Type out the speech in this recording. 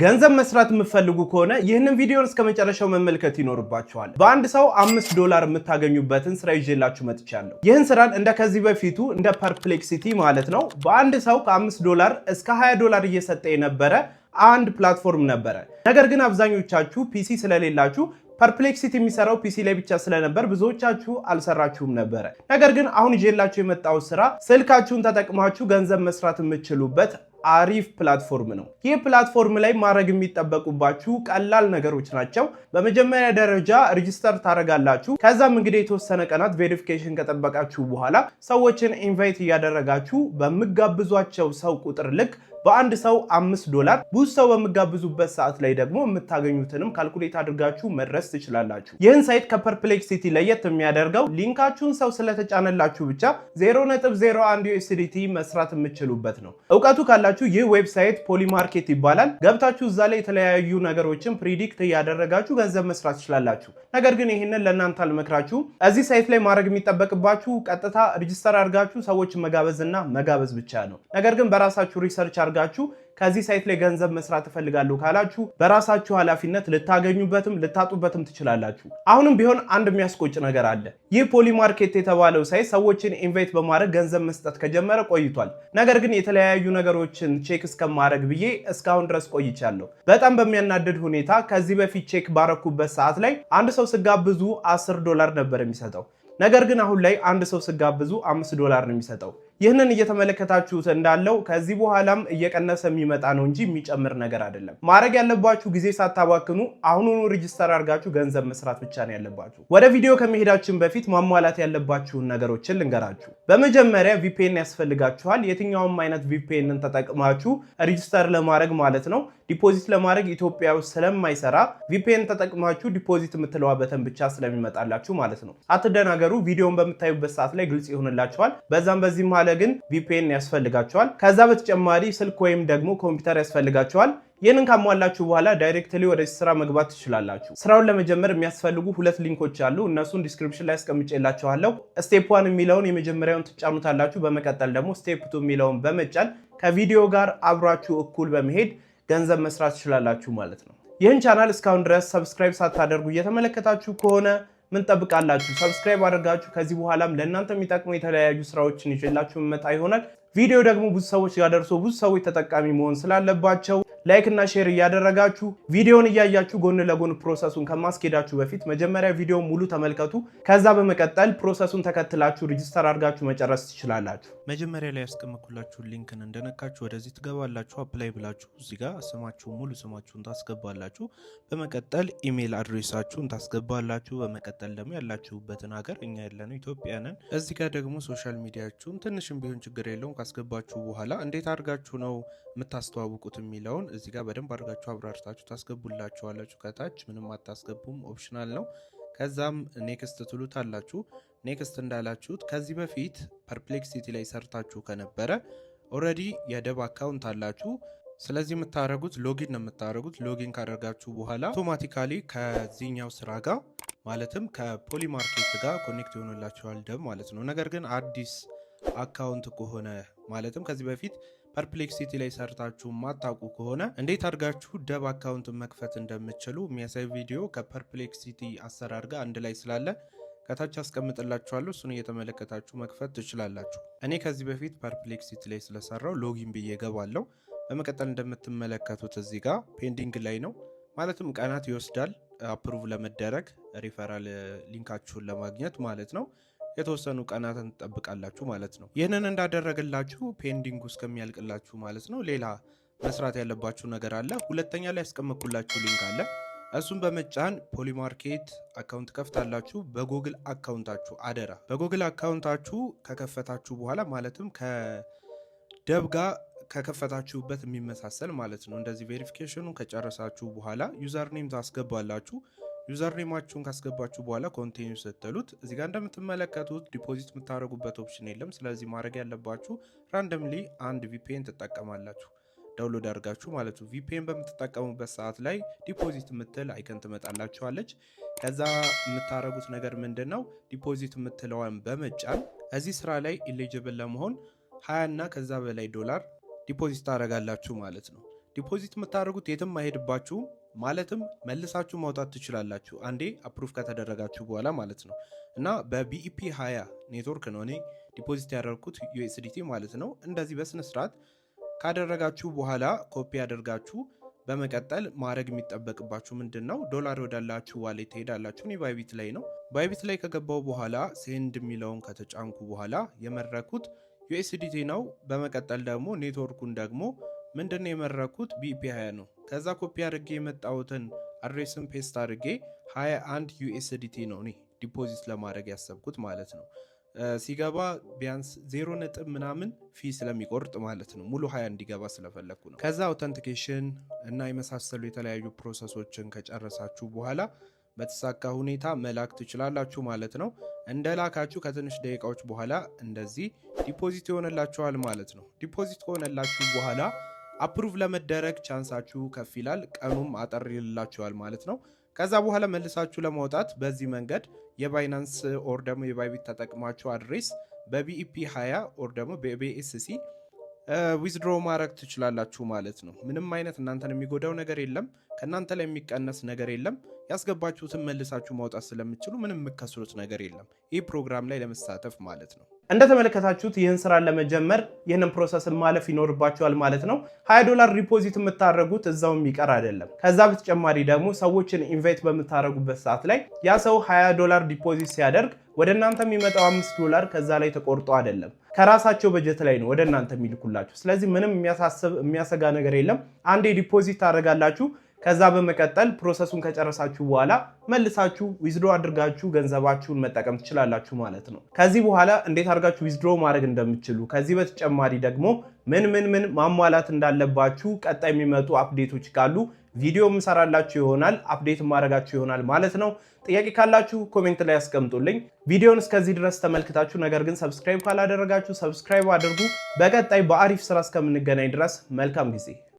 ገንዘብ መስራት የምትፈልጉ ከሆነ ይህንን ቪዲዮን እስከ መጨረሻው መመልከት ይኖርባችኋል። በአንድ ሰው $5 የምታገኙበትን ስራ ይዤላችሁ መጥቻለሁ። ይህን ስራን እንደ ከዚህ በፊቱ እንደ ፐርፕሌክሲቲ ማለት ነው በአንድ ሰው ከ$5 እስከ $20 እየሰጠ የነበረ አንድ ፕላትፎርም ነበረ። ነገር ግን አብዛኞቻችሁ ፒሲ ስለሌላችሁ ፐርፕሌክሲቲ የሚሰራው ፒሲ ላይ ብቻ ስለነበር ብዙዎቻችሁ አልሰራችሁም ነበረ። ነገር ግን አሁን ይዤላችሁ የመጣው ስራ ስልካችሁን ተጠቅማችሁ ገንዘብ መስራት የምትችሉበት አሪፍ ፕላትፎርም ነው። ይህ ፕላትፎርም ላይ ማድረግ የሚጠበቁባችሁ ቀላል ነገሮች ናቸው። በመጀመሪያ ደረጃ ሬጂስተር ታደርጋላችሁ። ከዛም እንግዲህ የተወሰነ ቀናት ቬሪፊኬሽን ከጠበቃችሁ በኋላ ሰዎችን ኢንቫይት እያደረጋችሁ በምጋብዟቸው ሰው ቁጥር ልክ በአንድ ሰው $5 ብዙ ሰው በምጋብዙበት ሰዓት ላይ ደግሞ የምታገኙትንም ካልኩሌት አድርጋችሁ መድረስ ትችላላችሁ። ይህን ሳይት ከፐርፕሌክሲቲ ለየት የሚያደርገው ሊንካችሁን ሰው ስለተጫነላችሁ ብቻ 0.01 USDT መስራት የምትችሉበት ነው። እውቀቱ ካላችሁ ይህ ዌብሳይት ፖሊማርኬት ይባላል። ገብታችሁ እዛ ላይ የተለያዩ ነገሮችን ፕሪዲክት እያደረጋችሁ ገንዘብ መስራት ትችላላችሁ። ነገር ግን ይህንን ለእናንተ አልመክራችሁ። እዚህ ሳይት ላይ ማድረግ የሚጠበቅባችሁ ቀጥታ ሬጂስተር አድርጋችሁ ሰዎችን መጋበዝና መጋበዝ ብቻ ነው። ነገር ግን በራሳችሁ ሪሰርች አድርጋችሁ ከዚህ ሳይት ላይ ገንዘብ መስራት እፈልጋለሁ ካላችሁ በራሳችሁ ኃላፊነት ልታገኙበትም ልታጡበትም ትችላላችሁ። አሁንም ቢሆን አንድ የሚያስቆጭ ነገር አለ። ይህ ፖሊማርኬት የተባለው ሳይት ሰዎችን ኢንቫይት በማድረግ ገንዘብ መስጠት ከጀመረ ቆይቷል። ነገር ግን የተለያዩ ነገሮችን ቼክ እስከማድረግ ብዬ እስካሁን ድረስ ቆይቻለሁ። በጣም በሚያናድድ ሁኔታ ከዚህ በፊት ቼክ ባረኩበት ሰዓት ላይ አንድ ሰው ስጋብዙ $10 ነበር የሚሰጠው። ነገር ግን አሁን ላይ አንድ ሰው ስጋብዙ $5 ነው የሚሰጠው። ይህንን እየተመለከታችሁት እንዳለው ከዚህ በኋላም እየቀነሰ የሚመጣ ነው እንጂ የሚጨምር ነገር አይደለም። ማድረግ ያለባችሁ ጊዜ ሳታባክኑ አሁኑኑ ሬጂስተር አድርጋችሁ ገንዘብ መስራት ብቻ ነው ያለባችሁ። ወደ ቪዲዮ ከመሄዳችን በፊት ማሟላት ያለባችሁን ነገሮችን ልንገራችሁ። በመጀመሪያ ቪፒኤን ያስፈልጋችኋል። የትኛውም አይነት ቪፒኤንን ተጠቅማችሁ ሬጂስተር ለማድረግ ማለት ነው። ዲፖዚት ለማድረግ ኢትዮጵያ ውስጥ ስለማይሰራ ቪፒኤን ተጠቅማችሁ ዲፖዚት የምትለዋ በተን ብቻ ስለሚመጣላችሁ ማለት ነው። አትደናገሩ። ቪዲዮን በምታዩበት ሰዓት ላይ ግልጽ ይሆንላችኋል። በዛም በዚህም ማለ ግን ቪፒኤን ያስፈልጋችኋል። ከዛ በተጨማሪ ስልክ ወይም ደግሞ ኮምፒውተር ያስፈልጋችኋል። ይህንን ካሟላችሁ በኋላ ዳይሬክትሊ ወደ ስራ መግባት ትችላላችሁ። ስራውን ለመጀመር የሚያስፈልጉ 2 ሊንኮች አሉ። እነሱን ዲስክሪፕሽን ላይ አስቀምጬላችኋለሁ። ስቴፕ 1 የሚለውን የመጀመሪያውን ትጫኑታላችሁ። በመቀጠል ደግሞ ስቴፕ 2 የሚለውን በመጫን ከቪዲዮ ጋር አብራችሁ እኩል በመሄድ ገንዘብ መስራት ትችላላችሁ ማለት ነው። ይህን ቻናል እስካሁን ድረስ ሰብስክራይብ ሳታደርጉ እየተመለከታችሁ ከሆነ ምን ጠብቃላችሁ? ሰብስክራይብ አድርጋችሁ ከዚህ በኋላም ለእናንተ የሚጠቅሙ የተለያዩ ስራዎችን ይዤላችሁ መጣ ይሆናል። ቪዲዮ ደግሞ ብዙ ሰዎች ጋር ደርሶ ብዙ ሰዎች ተጠቃሚ መሆን ስላለባቸው ላይክ እና ሼር እያደረጋችሁ ቪዲዮውን እያያችሁ ጎን ለጎን ፕሮሰሱን ከማስኬዳችሁ በፊት መጀመሪያ ቪዲዮውን ሙሉ ተመልከቱ። ከዛ በመቀጠል ፕሮሰሱን ተከትላችሁ ሬጂስተር አድርጋችሁ መጨረስ ትችላላችሁ። መጀመሪያ ላይ ያስቀመጥኩላችሁ ሊንክን እንደነካችሁ ወደዚህ ትገባላችሁ። አፕላይ ብላችሁ እዚህ ጋር ስማችሁ ሙሉ ስማችሁን ታስገባላችሁ። በመቀጠል ኢሜል አድሬሳችሁን ታስገባላችሁ። በመቀጠል ደግሞ ያላችሁበትን ሀገር፣ እኛ ያለነው ኢትዮጵያ ነን። እዚህ ጋር ደግሞ ሶሻል ሚዲያችሁን ትንሽም ቢሆን ችግር የለውም ካስገባችሁ በኋላ እንዴት አድርጋችሁ ነው የምታስተዋውቁት የሚለውን እዚህ ጋር በደንብ አድርጋችሁ አብራርታችሁ ታስገቡላችኋላችሁ። ከታች ምንም አታስገቡም፣ ኦፕሽናል ነው። ከዛም ኔክስት ትሉታላችሁ። ኔክስት እንዳላችሁት ከዚህ በፊት ፐርፕሌክሲቲ ላይ ሰርታችሁ ከነበረ ኦልሬዲ የደብ አካውንት አላችሁ። ስለዚህ የምታደርጉት ሎጊን ነው የምታደርጉት። ሎጊን ካደረጋችሁ በኋላ አውቶማቲካሊ ከዚህኛው ስራ ጋር ማለትም ከፖሊማርኬት ጋር ኮኔክት ይሆንላችኋል ደብ ማለት ነው። ነገር ግን አዲስ አካውንት ከሆነ ማለትም ከዚህ በፊት ፐርፕሌክሲቲ ላይ ሰርታችሁ ማታውቁ ከሆነ እንዴት አድርጋችሁ ደብ አካውንት መክፈት እንደምትችሉ የሚያሳይ ቪዲዮ ከፐርፕሌክሲቲ አሰራር ጋር አንድ ላይ ስላለ ከታች አስቀምጥላችኋለሁ። እሱን እየተመለከታችሁ መክፈት ትችላላችሁ። እኔ ከዚህ በፊት ፐርፕሌክሲቲ ላይ ስለሰራው ሎጊን ብዬ ገባለሁ። በመቀጠል እንደምትመለከቱት እዚህ ጋር ፔንዲንግ ላይ ነው፣ ማለትም ቀናት ይወስዳል አፕሩቭ ለመደረግ ሪፈራል ሊንካችሁን ለማግኘት ማለት ነው። የተወሰኑ ቀናትን ትጠብቃላችሁ ማለት ነው። ይህንን እንዳደረግላችሁ ፔንዲንግ ውስጥ ከሚያልቅላችሁ ማለት ነው ሌላ መስራት ያለባችሁ ነገር አለ። ሁለተኛ ላይ ያስቀመጥኩላችሁ ሊንክ አለ። እሱን በመጫን ፖሊማርኬት አካውንት ከፍታላችሁ። በጉግል አካውንታችሁ አደራ፣ በጉግል አካውንታችሁ ከከፈታችሁ በኋላ ማለትም ከደብ ጋር ከከፈታችሁበት የሚመሳሰል ማለት ነው። እንደዚህ ቬሪፊኬሽኑን ከጨረሳችሁ በኋላ ዩዘርኔም ታስገባላችሁ። ዩዘርኔማችሁን ካስገባችሁ በኋላ ኮንቲኒው ስትሉት እዚህ ጋር እንደምትመለከቱት ዲፖዚት የምታደርጉበት ኦፕሽን የለም። ስለዚህ ማድረግ ያለባችሁ ራንደምሊ አንድ ቪፒኤን ትጠቀማላችሁ፣ ዳውንሎድ አድርጋችሁ ማለት ነው። ቪፒኤን በምትጠቀሙበት ሰዓት ላይ ዲፖዚት የምትል አይከን ትመጣላችኋለች። ከዛ የምታደርጉት ነገር ምንድነው? ዲፖዚት የምትለዋን በመጫን እዚህ ስራ ላይ ኤሊጂብል ለመሆን $20 እና ከዛ በላይ ዲፖዚት ታደርጋላችሁ ማለት ነው። ዲፖዚት የምታደርጉት የትም አይሄድባችሁ፣ ማለትም መልሳችሁ ማውጣት ትችላላችሁ አንዴ አፕሩቭ ከተደረጋችሁ በኋላ ማለት ነው። እና በቢኢፒ 20 ኔትወርክ ነው እኔ ዲፖዚት ያደረኩት USDT ማለት ነው። እንደዚህ በስነ ስርዓት ካደረጋችሁ በኋላ ኮፒ ያደርጋችሁ በመቀጠል ማድረግ የሚጠበቅባችሁ ምንድነው ዶላር ወዳላችሁ ዋሌት ትሄዳላችሁ። እኔ ባይቢት ላይ ነው። ባይቢት ላይ ከገባው በኋላ ሴንድ የሚለውን ከተጫንኩ በኋላ የመረኩት USDT ነው። በመቀጠል ደግሞ ኔትወርኩን ደግሞ ምንድነው የመረኩት BEP 20 ነው። ከዛ ኮፒ አድርጌ የመጣሁትን አድሬስን ፔስት አድርጌ 21 USDT ነው እኔ ዲፖዚት ለማድረግ ያሰብኩት ማለት ነው። ሲገባ ቢያንስ 0 ነጥብ ምናምን ፊ ስለሚቆርጥ ማለት ነው ሙሉ 20 እንዲገባ ስለፈለኩ ነው። ከዛ አውተንቲኬሽን እና የመሳሰሉ የተለያዩ ፕሮሰሶችን ከጨረሳችሁ በኋላ በተሳካ ሁኔታ መላክ ትችላላችሁ ማለት ነው። እንደላካችሁ ከትንሽ ደቂቃዎች በኋላ እንደዚህ ዲፖዚት ይሆንላችኋል ማለት ነው። ዲፖዚት ከሆነላችሁ በኋላ አፕሩቭ ለመደረግ ቻንሳችሁ ከፍ ይላል፣ ቀኑም አጠር ይልላችኋል ማለት ነው። ከዛ በኋላ መልሳችሁ ለማውጣት በዚህ መንገድ የባይናንስ ኦር ደግሞ የባይቢት ተጠቅማችሁ አድሬስ በቢኢፒ 20 ኦር ደግሞ በቢኤስሲ ዊዝድሮ ማድረግ ትችላላችሁ ማለት ነው። ምንም አይነት እናንተን የሚጎዳው ነገር የለም፣ ከእናንተ ላይ የሚቀነስ ነገር የለም። ያስገባችሁትን መልሳችሁ ማውጣት ስለምትችሉ ምንም የምከስሩት ነገር የለም፣ ይህ ፕሮግራም ላይ ለመሳተፍ ማለት ነው። እንደተመለከታችሁት ይህን ስራ ለመጀመር ይህንን ፕሮሰስን ማለፍ ይኖርባችኋል ማለት ነው። $20 ዲፖዚት የምታደርጉት እዛው የሚቀር አይደለም። ከዛ በተጨማሪ ደግሞ ሰዎችን ኢንቫይት በምታደርጉበት ሰዓት ላይ ያ ሰው $20 ዲፖዚት ሲያደርግ ወደ እናንተ የሚመጣው $5 ከዛ ላይ ተቆርጦ አይደለም፣ ከራሳቸው በጀት ላይ ነው ወደ እናንተ የሚልኩላችሁ። ስለዚህ ምንም የሚያሰጋ ነገር የለም። አንዴ ዲፖዚት ታደርጋላችሁ። ከዛ በመቀጠል ፕሮሰሱን ከጨረሳችሁ በኋላ መልሳችሁ ዊዝድሮ አድርጋችሁ ገንዘባችሁን መጠቀም ትችላላችሁ ማለት ነው። ከዚህ በኋላ እንዴት አድርጋችሁ ዊዝድሮ ማድረግ እንደምትችሉ፣ ከዚህ በተጨማሪ ደግሞ ምን ማሟላት እንዳለባችሁ ቀጣይ የሚመጡ አፕዴቶች ካሉ ቪዲዮ ምሰራላችሁ ይሆናል፣ አፕዴት ማድረጋችሁ ይሆናል ማለት ነው። ጥያቄ ካላችሁ ኮሜንት ላይ አስቀምጡልኝ። ቪዲዮውን እስከዚህ ድረስ ተመልክታችሁ ነገር ግን ሰብስክራይብ ካላደረጋችሁ ሰብስክራይብ አድርጉ። በቀጣይ በአሪፍ ስራ እስከምንገናኝ ድረስ መልካም ጊዜ